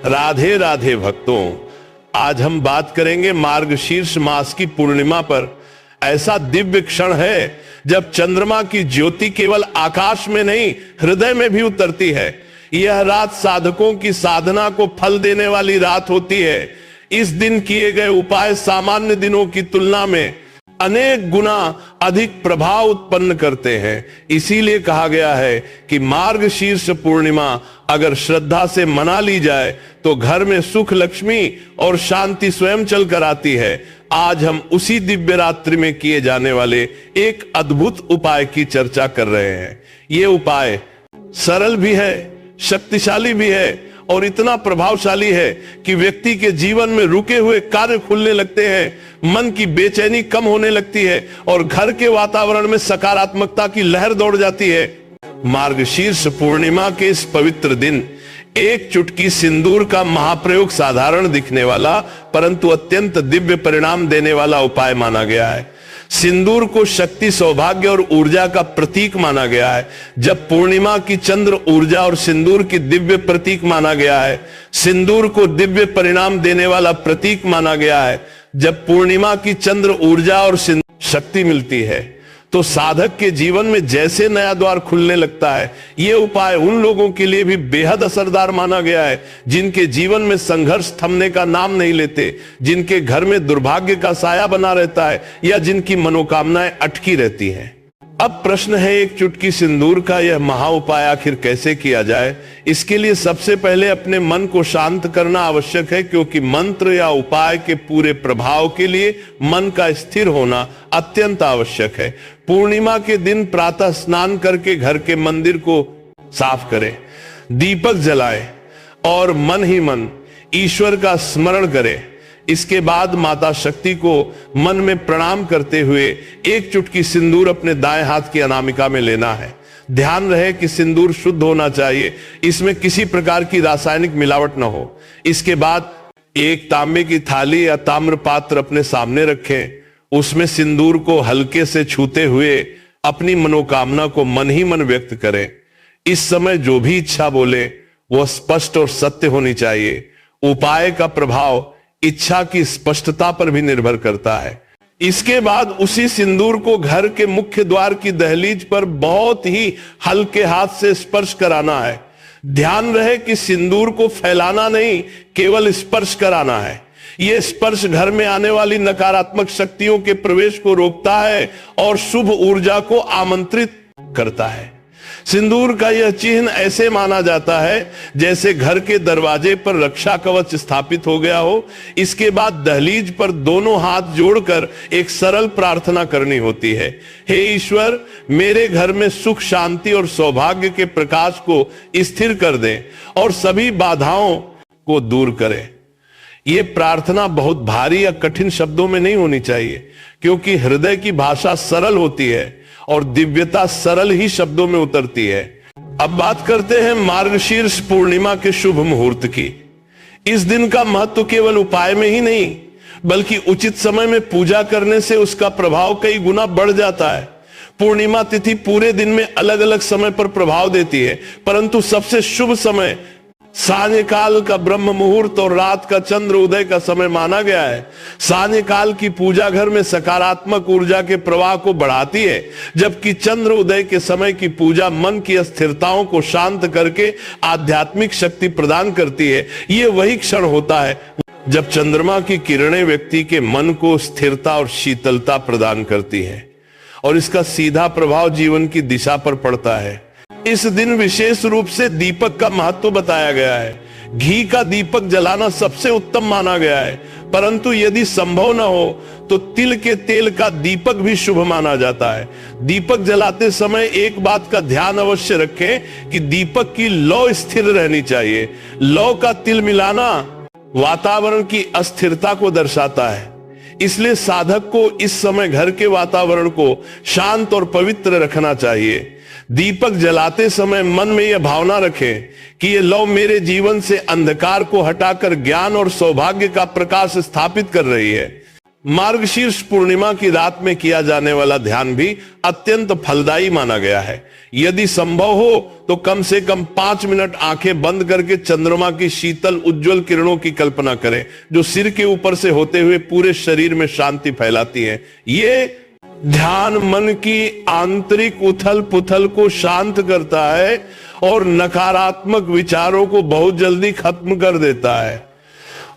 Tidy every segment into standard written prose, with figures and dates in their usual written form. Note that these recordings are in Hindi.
राधे राधे भक्तों, आज हम बात करेंगे मार्गशीर्ष मास की पूर्णिमा पर। ऐसा दिव्य क्षण है जब चंद्रमा की ज्योति केवल आकाश में नहीं, हृदय में भी उतरती है। यह रात साधकों की साधना को फल देने वाली रात होती है। इस दिन किए गए उपाय सामान्य दिनों की तुलना में अनेक गुना अधिक प्रभाव उत्पन्न करते हैं। इसीलिए कहा गया है कि मार्गशीर्ष पूर्णिमा अगर श्रद्धा से मना ली जाए तो घर में सुख, लक्ष्मी और शांति स्वयं चल कर आती है। आज हम उसी दिव्य रात्रि में किए जाने वाले एक अद्भुत उपाय की चर्चा कर रहे हैं। ये उपाय सरल भी है, शक्तिशाली भी है और इतना प्रभावशाली है कि व्यक्ति के जीवन में रुके हुए कार्य खुलने लगते हैं, मन की बेचैनी कम होने लगती है और घर के वातावरण में सकारात्मकता की लहर दौड़ जाती है। मार्गशीर्ष पूर्णिमा के इस पवित्र दिन एक चुटकी सिंदूर का महाप्रयोग साधारण दिखने वाला परंतु अत्यंत दिव्य परिणाम देने वाला उपाय माना गया है। सिंदूर को शक्ति, सौभाग्य और ऊर्जा का प्रतीक माना गया है। जब पूर्णिमा की चंद्र ऊर्जा और सिंदूर की दिव्य प्रतीक माना गया है, सिंदूर को दिव्य परिणाम देने वाला प्रतीक माना गया है। जब पूर्णिमा की चंद्र ऊर्जा और शक्ति मिलती है तो साधक के जीवन में जैसे नया द्वार खुलने लगता है। यह उपाय उन लोगों के लिए भी बेहद असरदार माना गया है जिनके जीवन में संघर्ष थमने का नाम नहीं लेते, जिनके घर में दुर्भाग्य का साया बना रहता है या जिनकी मनोकामनाएं अटकी रहती हैं। अब प्रश्न है, एक चुटकी सिंदूर का यह महा उपाय आखिर कैसे किया जाए? इसके लिए सबसे पहले अपने मन को शांत करना आवश्यक है, क्योंकि मंत्र या उपाय के पूरे प्रभाव के लिए मन का स्थिर होना अत्यंत आवश्यक है। पूर्णिमा के दिन प्रातः स्नान करके घर के मंदिर को साफ करें, दीपक जलाएं और मन ही मन ईश्वर का स्मरण करें। इसके बाद माता शक्ति को मन में प्रणाम करते हुए एक चुटकी सिंदूर अपने दाएं हाथ की अनामिका में लेना है। ध्यान रहे कि सिंदूर शुद्ध होना चाहिए, इसमें किसी प्रकार की रासायनिक मिलावट न हो। इसके बाद एक तांबे की थाली या ताम्र पात्र अपने सामने रखें। उसमें सिंदूर को हल्के से छूते हुए अपनी मनोकामना को मन ही मन व्यक्त करें। इस समय जो भी इच्छा बोले वह स्पष्ट और सत्य होनी चाहिए। उपाय का प्रभाव इच्छा की स्पष्टता पर भी निर्भर करता है। इसके बाद उसी सिंदूर को घर के मुख्य द्वार की दहलीज पर बहुत ही हल्के हाथ से स्पर्श कराना है। ध्यान रहे कि सिंदूर को फैलाना नहीं, केवल स्पर्श कराना है। यह स्पर्श घर में आने वाली नकारात्मक शक्तियों के प्रवेश को रोकता है और शुभ ऊर्जा को आमंत्रित करता है। सिंदूर का यह चिन्ह ऐसे माना जाता है जैसे घर के दरवाजे पर रक्षा कवच स्थापित हो गया हो। इसके बाद दहलीज पर दोनों हाथ जोड़कर एक सरल प्रार्थना करनी होती है। हे ईश्वर, मेरे घर में सुख, शांति और सौभाग्य के प्रकाश को स्थिर कर दें और सभी बाधाओं को दूर करें। यह प्रार्थना बहुत भारी या कठिन शब्दों में नहीं होनी चाहिए, क्योंकि हृदय की भाषा सरल होती है और दिव्यता सरल ही शब्दों में उतरती है। अब बात करते हैं मार्गशीर्ष पूर्णिमा के शुभ मुहूर्त की। इस दिन का महत्व केवल उपाय में ही नहीं, बल्कि उचित समय में पूजा करने से उसका प्रभाव कई गुना बढ़ जाता है। पूर्णिमा तिथि पूरे दिन में अलग अलग समय पर प्रभाव देती है, परंतु सबसे शुभ समय सायंकाल का ब्रह्म मुहूर्त और रात का चंद्र उदय का समय माना गया है। सायंकाल की पूजा घर में सकारात्मक ऊर्जा के प्रवाह को बढ़ाती है, जबकि चंद्र उदय के समय की पूजा मन की अस्थिरताओं को शांत करके आध्यात्मिक शक्ति प्रदान करती है। यह वही क्षण होता है जब चंद्रमा की किरणें व्यक्ति के मन को स्थिरता और शीतलता प्रदान करती है और इसका सीधा प्रभाव जीवन की दिशा पर पड़ता है। इस दिन विशेष रूप से दीपक का महत्व बताया गया है। घी का दीपक जलाना सबसे उत्तम माना गया है, परंतु यदि संभव न हो तो तिल के तेल का दीपक भी शुभ माना जाता है। दीपक जलाते समय एक बात का ध्यान अवश्य रखें कि दीपक की लौ स्थिर रहनी चाहिए। लौ का तिल मिलाना वातावरण की अस्थिरता को दर्शाता है, इसलिए साधक को इस समय घर के वातावरण को शांत और पवित्र रखना चाहिए। दीपक जलाते समय मन में यह भावना रखें कि यह लौ मेरे जीवन से अंधकार को हटाकर ज्ञान और सौभाग्य का प्रकाश स्थापित कर रही है। मार्गशीर्ष पूर्णिमा की रात में किया जाने वाला ध्यान भी अत्यंत फलदायी माना गया है। यदि संभव हो तो कम से कम 5 मिनट आंखें बंद करके चंद्रमा की शीतल उज्जवल किरणों की कल्पना करें, जो सिर के ऊपर से होते हुए पूरे शरीर में शांति फैलाती हैं। ये ध्यान मन की आंतरिक उथल पुथल को शांत करता है और नकारात्मक विचारों को बहुत जल्दी खत्म कर देता है।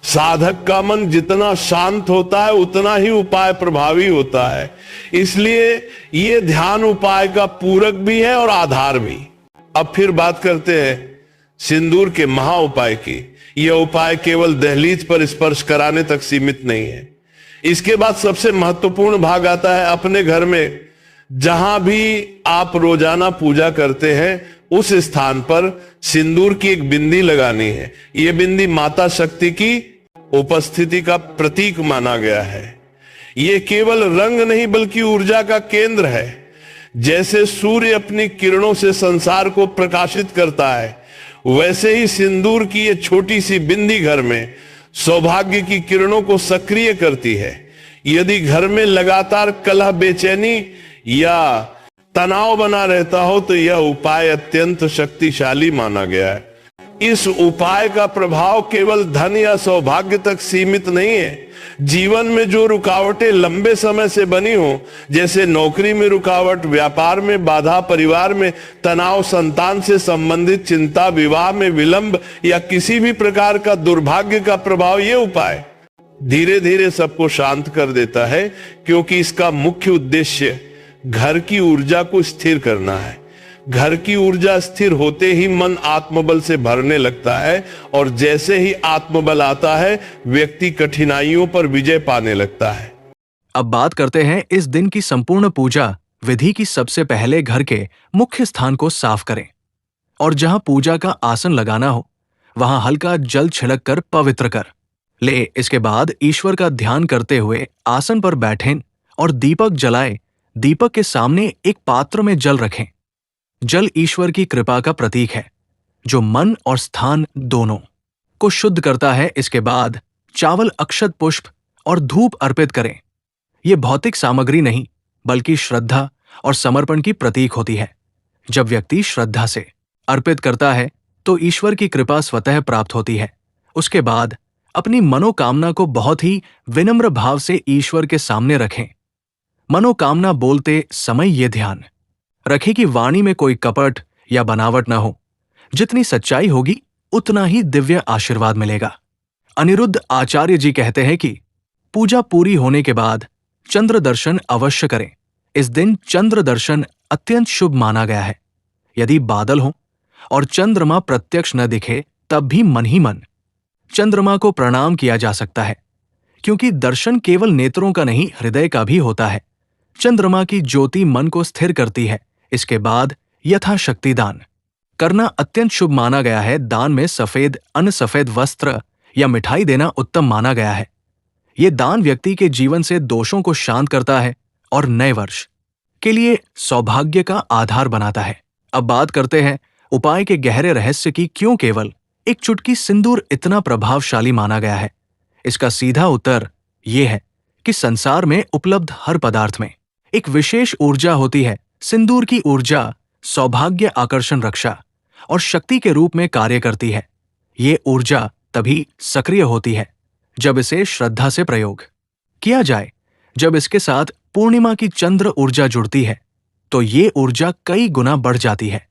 साधक का मन जितना शांत होता है उतना ही उपाय प्रभावी होता है। इसलिए यह ध्यान उपाय का पूरक भी है और आधार भी। अब फिर बात करते हैं सिंदूर के महा उपाय की। यह उपाय केवल दहलीज पर स्पर्श कराने तक सीमित नहीं है। इसके बाद सबसे महत्वपूर्ण भाग आता है अपने घर में जहां भी आप रोजाना पूजा करते हैं उस स्थान पर सिंदूर की एक बिंदी लगानी है। यह बिंदी माता शक्ति की उपस्थिति का प्रतीक माना गया है। यह केवल रंग नहीं बल्कि ऊर्जा का केंद्र है। जैसे सूर्य अपनी किरणों से संसार को प्रकाशित करता है, वैसे ही सिंदूर की यह छोटी सी बिंदी घर में सौभाग्य की किरणों को सक्रिय करती है। यदि घर में लगातार कलह, बेचैनी या तनाव बना रहता हो तो यह उपाय अत्यंत शक्तिशाली माना गया है। इस उपाय का प्रभाव केवल धन या सौभाग्य तक सीमित नहीं है। जीवन में जो रुकावटें लंबे समय से बनी हो, जैसे नौकरी में रुकावट, व्यापार में बाधा, परिवार में तनाव, संतान से संबंधित चिंता, विवाह में विलंब या किसी भी प्रकार का दुर्भाग्य का प्रभाव, यह उपाय धीरे धीरे सबको शांत कर देता है, क्योंकि इसका मुख्य उद्देश्य घर की ऊर्जा को स्थिर करना है। घर की ऊर्जा स्थिर होते ही मन आत्मबल से भरने लगता है और जैसे ही आत्मबल आता है व्यक्ति कठिनाइयों पर विजय पाने लगता है। अब बात करते हैं इस दिन की संपूर्ण पूजा विधि की। सबसे पहले घर के मुख्य स्थान को साफ करें और जहां पूजा का आसन लगाना हो वहां हल्का जल छिड़क कर पवित्र कर ले। इसके बाद ईश्वर का ध्यान करते हुए आसन पर बैठें और दीपक जलाए। दीपक के सामने एक पात्र में जल रखें। जल ईश्वर की कृपा का प्रतीक है, जो मन और स्थान दोनों को शुद्ध करता है। इसके बाद चावल, अक्षत पुष्प और धूप अर्पित करें। यह भौतिक सामग्री नहीं बल्कि श्रद्धा और समर्पण की प्रतीक होती है। जब व्यक्ति श्रद्धा से अर्पित करता है तो ईश्वर की कृपा स्वतः प्राप्त होती है। उसके बाद अपनी मनोकामना को बहुत ही विनम्र भाव से ईश्वर के सामने रखें। मनोकामना बोलते समय यह ध्यान रखें कि वाणी में कोई कपट या बनावट न हो। जितनी सच्चाई होगी उतना ही दिव्य आशीर्वाद मिलेगा। अनिरुद्ध आचार्य जी कहते हैं कि पूजा पूरी होने के बाद चंद्र दर्शन अवश्य करें। इस दिन चंद्र दर्शन अत्यंत शुभ माना गया है। यदि बादल हो और चंद्रमा प्रत्यक्ष न दिखे तब भी मन ही मन चंद्रमा को प्रणाम किया जा सकता है, क्योंकि दर्शन केवल नेत्रों का नहीं हृदय का भी होता है। चंद्रमा की ज्योति मन को स्थिर करती है। इसके बाद यथाशक्ति दान करना अत्यंत शुभ माना गया है। दान में सफेद अन्न, सफेद वस्त्र या मिठाई देना उत्तम माना गया है। यह दान व्यक्ति के जीवन से दोषों को शांत करता है और नए वर्ष के लिए सौभाग्य का आधार बनाता है। अब बात करते हैं उपाय के गहरे रहस्य की। क्यों केवल एक चुटकी सिंदूर इतना प्रभावशाली माना गया है? इसका सीधा उत्तर यह है कि संसार में उपलब्ध हर पदार्थ में एक विशेष ऊर्जा होती है। सिंदूर की ऊर्जा सौभाग्य, आकर्षण, रक्षा और शक्ति के रूप में कार्य करती है। ये ऊर्जा तभी सक्रिय होती है जब इसे श्रद्धा से प्रयोग किया जाए। जब इसके साथ पूर्णिमा की चंद्र ऊर्जा जुड़ती है तो ये ऊर्जा कई गुना बढ़ जाती है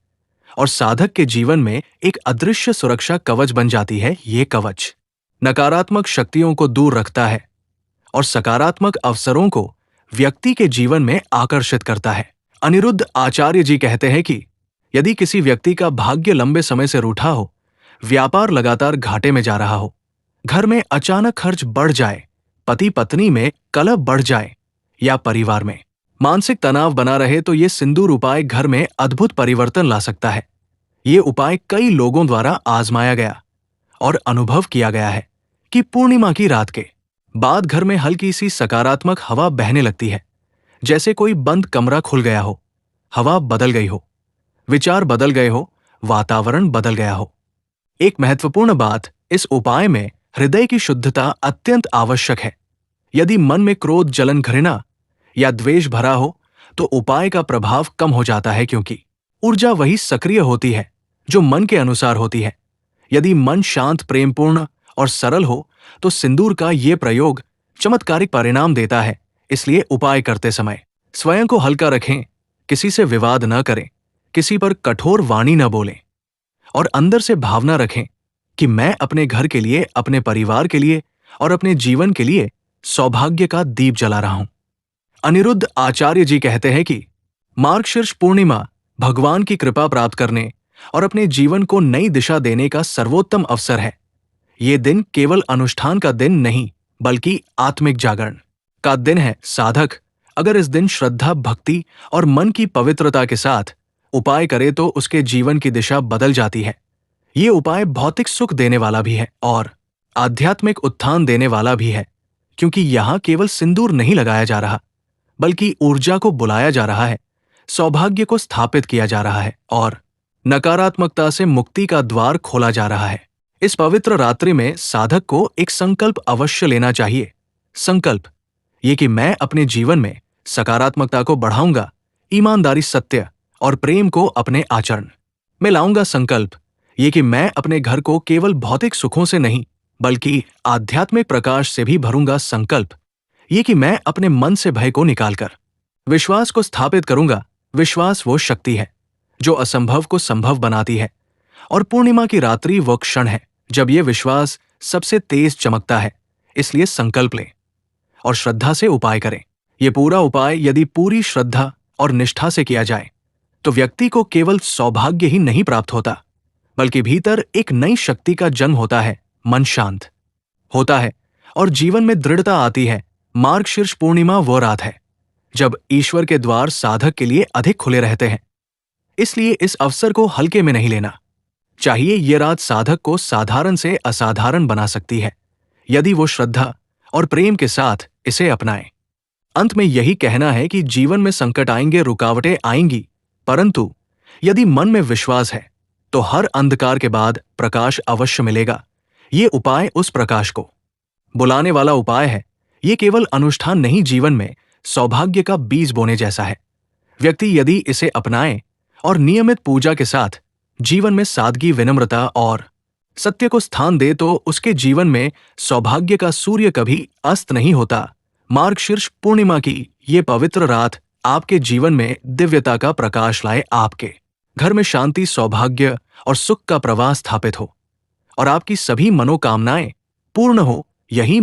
और साधक के जीवन में एक अदृश्य सुरक्षा कवच बन जाती है। ये कवच नकारात्मक शक्तियों को दूर रखता है और सकारात्मक अवसरों को व्यक्ति के जीवन में आकर्षित करता है। अनिरुद्ध आचार्य जी कहते हैं कि यदि किसी व्यक्ति का भाग्य लंबे समय से रूठा हो, व्यापार लगातार घाटे में जा रहा हो, घर में अचानक खर्च बढ़ जाए, पति पत्नी में कलह बढ़ जाए या परिवार में मानसिक तनाव बना रहे, तो ये सिंदूर उपाय घर में अद्भुत परिवर्तन ला सकता है। ये उपाय कई लोगों द्वारा आजमाया गया और अनुभव किया गया है कि पूर्णिमा की रात के बाद घर में हल्की सी सकारात्मक हवा बहने लगती है, जैसे कोई बंद कमरा खुल गया हो, हवा बदल गई हो, विचार बदल गए हो, वातावरण बदल गया हो। एक महत्वपूर्ण बात, इस उपाय में हृदय की शुद्धता अत्यंत आवश्यक है। यदि मन में क्रोध, जलन, घृणा या द्वेष भरा हो तो उपाय का प्रभाव कम हो जाता है, क्योंकि ऊर्जा वही सक्रिय होती है जो मन के अनुसार होती है। यदि मन शांत, प्रेमपूर्ण और सरल हो तो सिंदूर का ये प्रयोग चमत्कारिक परिणाम देता है। इसलिए उपाय करते समय स्वयं को हल्का रखें, किसी से विवाद न करें, किसी पर कठोर वाणी न बोलें और अंदर से भावना रखें कि मैं अपने घर के लिए, अपने परिवार के लिए और अपने जीवन के लिए सौभाग्य का दीप जला रहा हूं। अनिरुद्ध आचार्य जी कहते हैं कि मार्गशीर्ष पूर्णिमा भगवान की कृपा प्राप्त करने और अपने जीवन को नई दिशा देने का सर्वोत्तम अवसर है। ये दिन केवल अनुष्ठान का दिन नहीं, बल्कि आत्मिक जागरण का दिन है। साधक अगर इस दिन श्रद्धा, भक्ति और मन की पवित्रता के साथ उपाय करे तो उसके जीवन की दिशा बदल जाती है। ये उपाय भौतिक सुख देने वाला भी है और आध्यात्मिक उत्थान देने वाला भी है, क्योंकि यहां केवल सिंदूर नहीं लगाया जा रहा, बल्कि ऊर्जा को बुलाया जा रहा है, सौभाग्य को स्थापित किया जा रहा है और नकारात्मकता से मुक्ति का द्वार खोला जा रहा है। इस पवित्र रात्रि में साधक को एक संकल्प अवश्य लेना चाहिए। संकल्प ये कि मैं अपने जीवन में सकारात्मकता को बढ़ाऊंगा, ईमानदारी, सत्य और प्रेम को अपने आचरण में लाऊंगा। संकल्प ये कि मैं अपने घर को केवल भौतिक सुखों से नहीं, बल्कि आध्यात्मिक प्रकाश से भी भरूंगा। संकल्प ये कि मैं अपने मन से भय को निकालकर विश्वास को स्थापित करूंगा। विश्वास वो शक्ति है जो असंभव को संभव बनाती है और पूर्णिमा की रात्रि वो क्षण है जब ये विश्वास सबसे तेज चमकता है। इसलिए संकल्प लें और श्रद्धा से उपाय करें। ये पूरा उपाय यदि पूरी श्रद्धा और निष्ठा से किया जाए तो व्यक्ति को केवल सौभाग्य ही नहीं प्राप्त होता, बल्कि भीतर एक नई शक्ति का जन्म होता है, मन शांत होता है और जीवन में दृढ़ता आती है। मार्गशीर्ष पूर्णिमा वो रात है जब ईश्वर के द्वार साधक के लिए अधिक खुले रहते हैं। इसलिए इस अवसर को हल्के में नहीं लेना चाहिए। ये रात साधक को साधारण से असाधारण बना सकती है यदि वो श्रद्धा और प्रेम के साथ इसे अपनाए। अंत में यही कहना है कि जीवन में संकट आएंगे, रुकावटें आएंगी, परंतु यदि मन में विश्वास है तो हर अंधकार के बाद प्रकाश अवश्य मिलेगा। ये उपाय उस प्रकाश को बुलाने वाला उपाय है। ये केवल अनुष्ठान नहीं, जीवन में सौभाग्य का बीज बोने जैसा है। व्यक्ति यदि इसे अपनाए और नियमित पूजा के साथ जीवन में सादगी, विनम्रता और सत्य को स्थान दे तो उसके जीवन में सौभाग्य का सूर्य कभी अस्त नहीं होता। मार्गशीर्ष पूर्णिमा की ये पवित्र रात आपके जीवन में दिव्यता का प्रकाश लाए, आपके घर में शांति, सौभाग्य और सुख का प्रवाह स्थापित हो और आपकी सभी मनोकामनाएं पूर्ण हो। यही